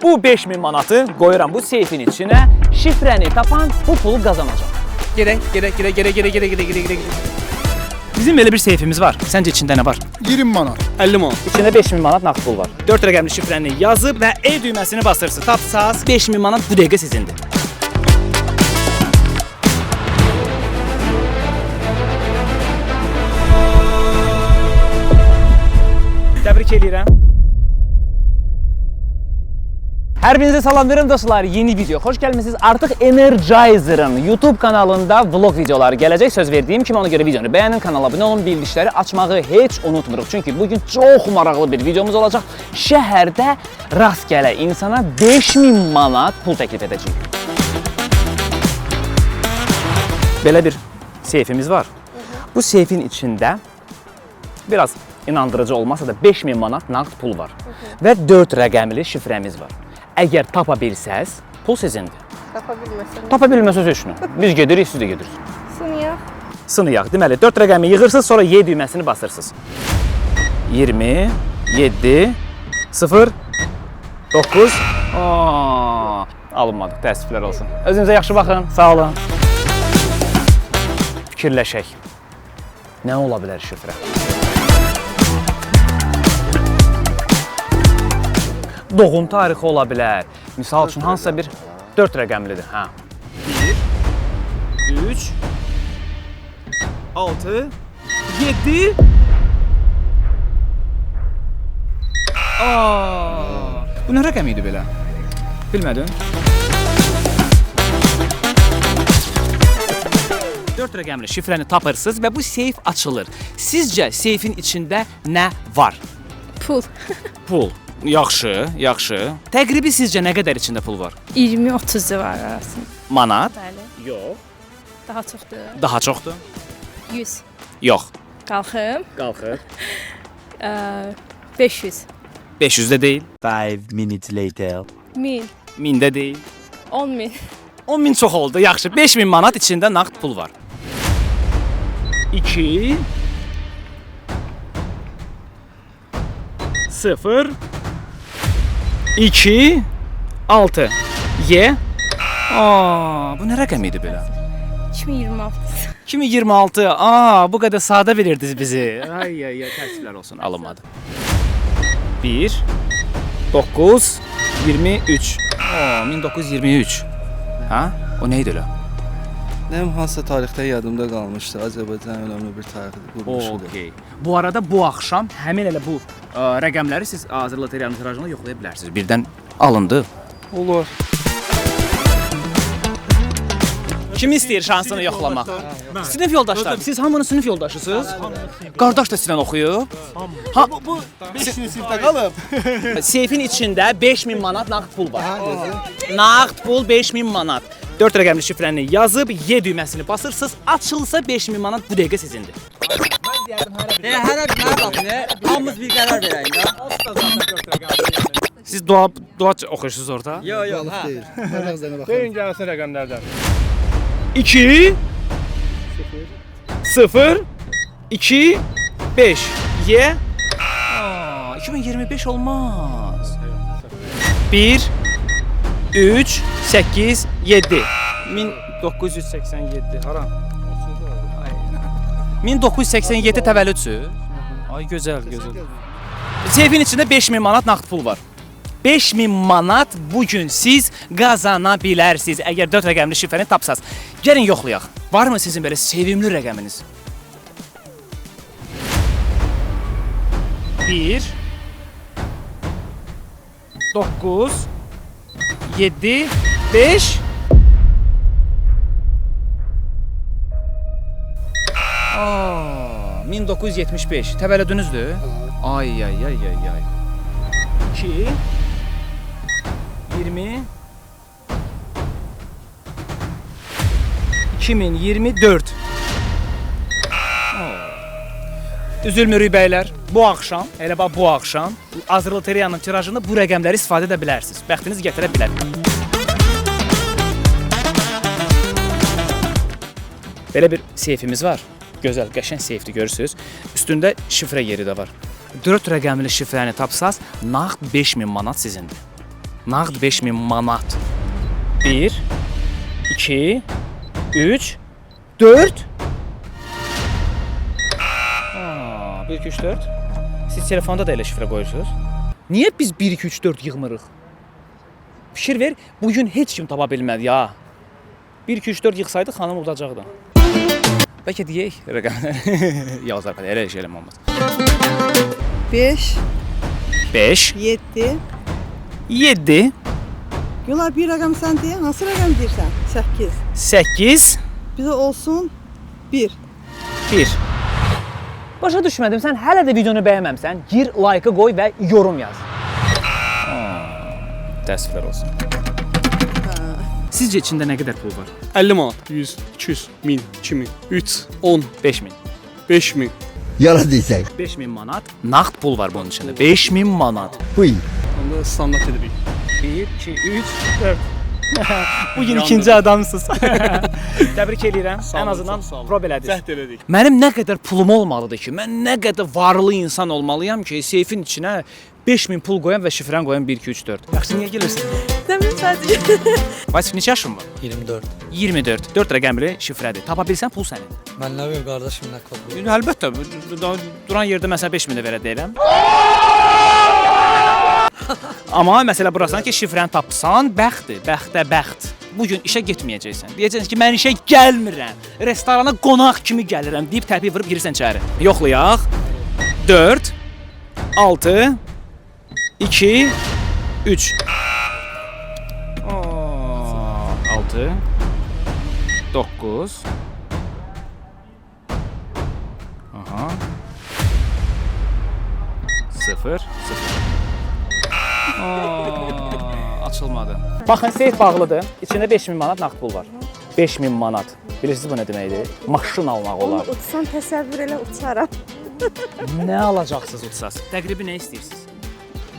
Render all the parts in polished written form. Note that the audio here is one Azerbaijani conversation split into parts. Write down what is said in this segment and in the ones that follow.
Bu 5000 manatı qoyuram bu seyfin içinə. Şifrəni tapan bu pulu qazanacaq. Gerek. Bizim belə bir seyfimiz var. Səncə içində nə var? 20 manat. 50 manat. İçində 5000 manat nağd pul var. 4 rəqəmli şifrəni yazıb və E düyməsini basırsınız. Tapsaz 5000 manat bu dəqiqə sizindir. Təbrik edirəm. Hər birinizə salam verirəm dostlar. Yeni video. Xoş gəlmisiniz. Artıq Energizer'ın YouTube kanalında vlog videoları gələcək. Söz verdiyim kimi ona görə videonu bəyənin, kanala abunə olun, bildirişləri açmağı heç unutmuruq. Çünki bugün çox maraqlı bir videomuz olacaq. Şəhərdə rast gələ insana 5000 manat pul təklif edəcəyik. Belə bir seyfimiz var. Bu seyfin içində biraz inandırıcı olmasa da 5000 manat nağd pul var. Və 4 rəqəmli şifrəmiz var. Əgər tapa bilsəz, pul sizindir. Tapa bilməsəz heç nə. Biz gedirik, siz də gedirsiniz. Sınıyaq. Sınıyaq. Deməli, 4 rəqəmi yığırsınız, sonra Y düyməsini basırsınız. 20, 7, 0, 9. Alınmadı, təəssüflər olsun. Özünüzə yaxşı baxın, sağ olun. Fikirləşək. Nə ola bilər şifrə? Doğum tarixi ola bilər. Misal üçün hansısa bir 4 rəqəmlidir. 1, 3, 6, 7. Bu nə rəqəm idi belə? Bilmədin? 4 rəqəmli şifrəni tapırsınız və bu seyf açılır. Sizcə seyfin içində nə var? Pul. Pul. Yaxşı. Təqribi sizcə nə qədər içində pul var? 20-30 var arasında. Manat? Bəli. Yox. Daha çoxdur. Daha çoxdur? 100. Yox. Qalxım. Qalxır. 500. 500 də deyil. 5 minutes later. 1000. 1000 də deyil. 10.000. 10.000 çox oldu. Yaxşı. 5000 manat içində nağd pul var. 2 0 2 6 Y. Bu nə rəqəm idi belə? 2026. 2026. Bu qədər sadə bilirdiniz bizi. Ay, təəssüflər olsun. Alınmadı. 1 9 23. 1923. O nə idi elə? Nəyim hansısa tarixdə yadımda qalmışdı. Azərbaycan önəmli bir tarixidir, quruluşudur. Okay. Bu arada bu axşam həmin elə bu rəqəmləri siz Azər Loteriyanın tirajında yoxlaya bilərsiniz. Birdən alındı. Olur. Kim istəyir şansını yoxlamaq? Sinif yoldaşlar, siz hamının sinif yoldaşısınız? Qardaş da sizlə oxuyub? Bu 5-ci sinifdə qalıb. Seyfin içində 5000 manat nağd pul var. Nağd pul 5000 manat. 4 rəqəmli şifrəni yazıb Y düyməsini basırsınız. Açılsa 5000 manat bu dəqiqə sizindir. Hər mənə baxın, hamımız bir qərar verəyin də. Siz dua oxuyursunuz orada? Yox, Deyir. Rəqəmlərinə baxın. Deyin gəlsin rəqəmlərdən. 2 0 2 5 Y 2025 olmaz. 1 3 8 7 1987 hara? 1987 təvəllüdsüz? Ay gözəl. Seyfin içində 5000 manat nağd pul var. 5000 manat bugün siz qazana bilərsiniz əgər 4 rəqəmli şifrəni tapsaz. Gəlin yoxlayaq. Varmı sizin belə sevimli rəqəminiz? 1 9 7 5 1975 təvəllüdünüzdür? Ay 2 20 2024 Üzülmürük bəylər. Bu axşam, elə bax bu axşam Azər Loteriyanın tirajında bu rəqəmləri istifadə edə bilərsiniz. Bəxtiniz gətirə bilər. Belə bir seyfimiz var. Gözəl, qəşəng seyfdir, görürsünüz. Üstündə şifrə yeri də var. 4 rəqəmli şifrəni tapsaz, nağd 5000 manat sizindir. Nağd 5000 manat. 1 2 3 4 1 2 3 4. Siz telefonda da elə şifrə qoyursunuz. Niyə biz 1 2 3 4 yığmırıq? Fikir ver, bu gün heç kim tapa bilmədi ya. 1 2 3 4 yığsaydı xanım udacaqdı. Bəlkə deyək rəqəmləri. Yazar belə elə şey olmaz. 5, 5 7. 7 Yolar bir rəqəm sən deyə, hansı rəqəm deyirsən? 8. 8 Bizə olsun 1. 1. Başa düşmədim, sən hələ də videonu bəyənməmsən, gir, like-ı qoy və yorum yaz. Təəssüflər olsun. Sizcə içində nə qədər pul var? 50 manat, 100, 200, 1000, 2000, 3, 10, 5000. 5000. Yala desək. 5000 manat nağd pul var bunun içində. 5000 manat. Huy. Onda standart edirik. 1 2 3 4. Bugün ikinci adamsınız. Təbrik eləyirəm. Sağ Ən olun, azından çox sağ olun. prob elədiniz. Cəhd elədik. Mənim nə qədər pulum olmalıdır ki, mən nə qədər varlı insan olmalıyam ki, seyfin içinə 5000 pul qoyam və şifrəni qoyam 1 2 3 4. Yaxşı, niyə gəlirsən? Dəmin sadəcə. Vasif, neçə yaşın var? 24. 24. 4 rəqəmli şifrədir. Tapa bilsən pul sənin. Mən nə bilim qardaşım nə kod. Əlbəttə, duran yerdə məsələn 5000 də verə deyirəm. Amma məsələ burasıdan ki, şifrəni tapsan, bəxtdir, bəxtə bəxt. Bugün işə getməyəcəksən. Deyəcəksən ki, mən işə gəlmirəm. Restorana qonaq kimi gəlirəm deyib təpik vurub girirsən içəri. Yoxlayaq. 4 6 2 3 6 9 Aha 0 0 açılmadı. Baxın, seyf bağlıdır. İçində 5000 manat nağd pul var. 5000 manat. Bilirsiniz bu nə deməkdir? Maşın almaq olar. Utsan təsəvvür elə uçaram. Nə alacaqsınız utsaz? Təqribi nə istəyirsiniz?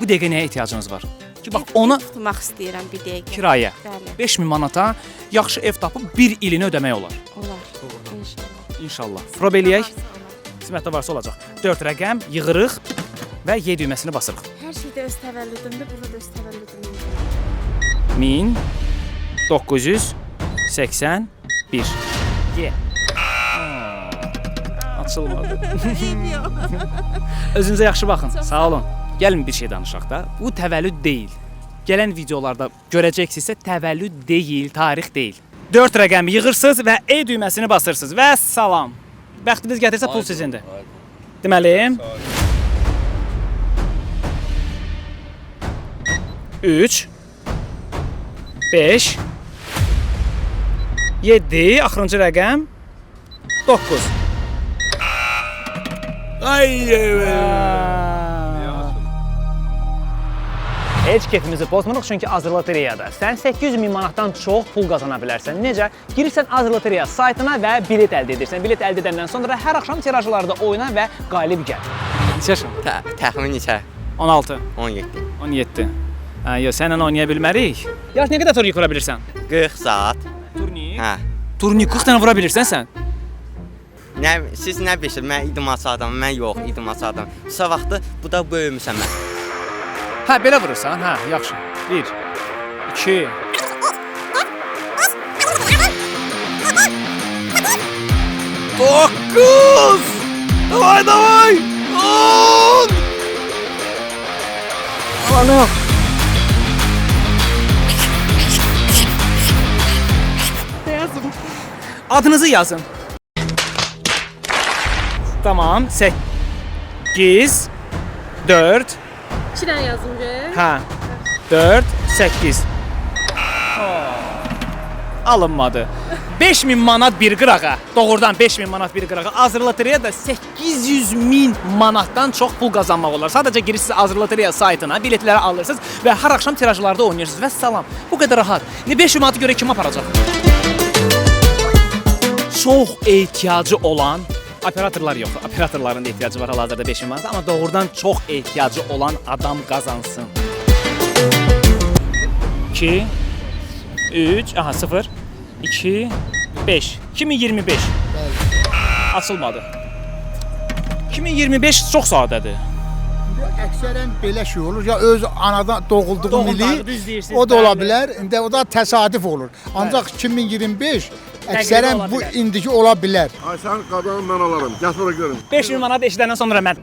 Bu dəqiqə nəyə ehtiyacınız var? Ki bax ona Tutmaq istəyirəm bir dəqiqə. kirayə. Bəli. 5000 manata yaxşı ev tapıb 1 ilini ödəmək olar. Olar. İnşallah. İnşallah. Prob eləyək. Qismətdə varsa olacaq. 4 rəqəm yığırıq və Y düyməsini basırıq. Hər şeydə öz təvəllüdümdür, burada da öz təvəllüdümdür. 1981. Y. Açılmadı. Özünüzə yaxşı baxın. Sağ olun. Gəlin bir şey danışaq da. Bu təvəllüd deyil. Gələn videolarda görəcəksinizsə təvəllüd deyil, tarix deyil. 4 rəqəmi yığırsınız və E düyməsini basırsınız və salam. Bəxtiniz gətirsə pul sizindir. Deməli 3 5 7 axırıncı rəqəm 9. Heç keyfimizi pozmuruq, çünki Azər Lotereyada sən 800 min manatdan çox pul qazana bilərsən. Necə? Girirsən Azər Lotereya saytına və bilet əldə edirsən. Bilet əldə edəndən sonra hər axşam tirajlarda oyna və qalib gəl. Neçə yaşın? Təxmin neçə? 16, 17. 17. Yox, sənlə oynaya bilmərik. Yaş nə qədər turnik vura bilirsən? 40 saat. Turnik? Hə. Turnik 40 dənə vura bilirsən sən? Siz nə bilirsiniz? Mən idmançı adamım, mən yox, idmançı adamım. Qısa vaxtı bu da böyümüsən mən. Hə, belə vurursan, hə, yaxşı. 1 2 9 Davay, davay! 10 Ana! Yazım. Adınızı yazın. Tamam, 8 4 2 dənə yazım gör. Hə. 4 8 Alınmadı. 5000 manat bir qırağa. Doğrudan 5000 manat bir qırağa. Azər Lotereyada 800 min manatdan çox pul qazanmaq olar. Sadəcə girirsiniz Azər Lotereya saytına, biletləri alırsınız və hər axşam tirajlarda oynayırsınız. Və salam. Bu qədər rahat. 5000 manatı görə kim aparacaq? Çox ehtiyacı olan operatorlar yox. Operatorların da ehtiyacı var hal-hazırda 5000 manat, amma doğrudan çox ehtiyacı olan adam qazansın. 2 3 aha 0 2 5 2025. Açılmadı. 2025 çox sadədir. Əksərən belə şey olur. Ya öz anadan doğulduğum Doğulduğu, ili düz deyirsiniz, o da ola bəli. bilər. İndi o da təsadüf olur. Ancaq 2025 əksərən ola bu bilər. indiki ola bilər. Ay sən qazanı mən alaram. Gəl sonra görün. 5000 manat eşidəndən sonra mən.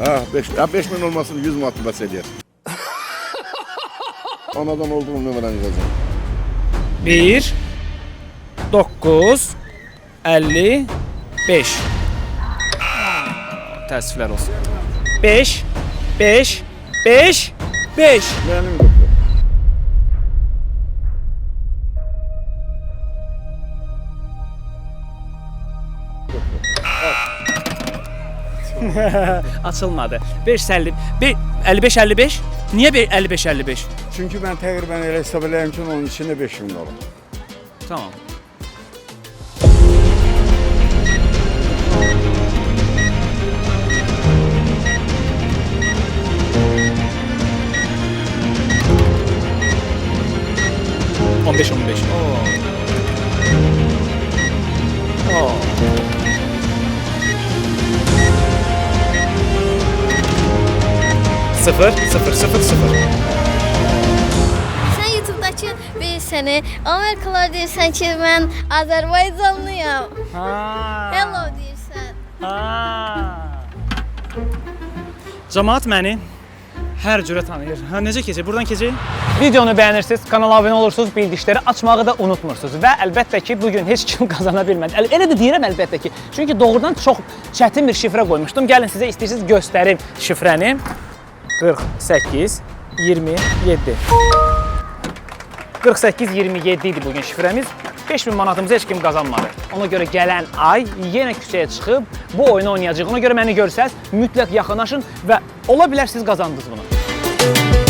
Ha 5000 olmasın 100 manat bəs eləyər. Anadan olduğum nömrəni yazın. 1 9 55. Təəssüflər olsun. 5 5 5 5. Mənim doktor. Açılmadı. 550 55 55. Niyə 55 55? Çünki mən təqribən elə hesab eləyim ki, onun içində 5000 olur. Tamam. On beş. Oo. Sıfır. Sən YouTube-dakı bir səni Amerikalılar deyirsən ki, mən Azərbaycanlıyam. Hello deyirsən. Cəmaət məni hər cürə tanıyır. Necə keçir? Buradan keçir. Videonu bəyənirsiniz, kanala abunə olursunuz, bildikləri açmağı da unutmursunuz. Və əlbəttə ki, bugün heç kim qazana bilmədi. Elə də deyirəm əlbəttə ki. Çünki doğrudan çox çətin bir şifrə qoymuşdum. Gəlin sizə istəyirsiniz göstərim şifrəni. 48 27. 48 27 idi bugün şifrəmiz. 5000 manatımızı heç kim qazanmadı. Ona görə gələn ay yenə küçəyə çıxıb bu oyunu oynayacağıq. Ona görə məni görsəz mütləq yaxınlaşın və ola bilər siz qazandınız bunu.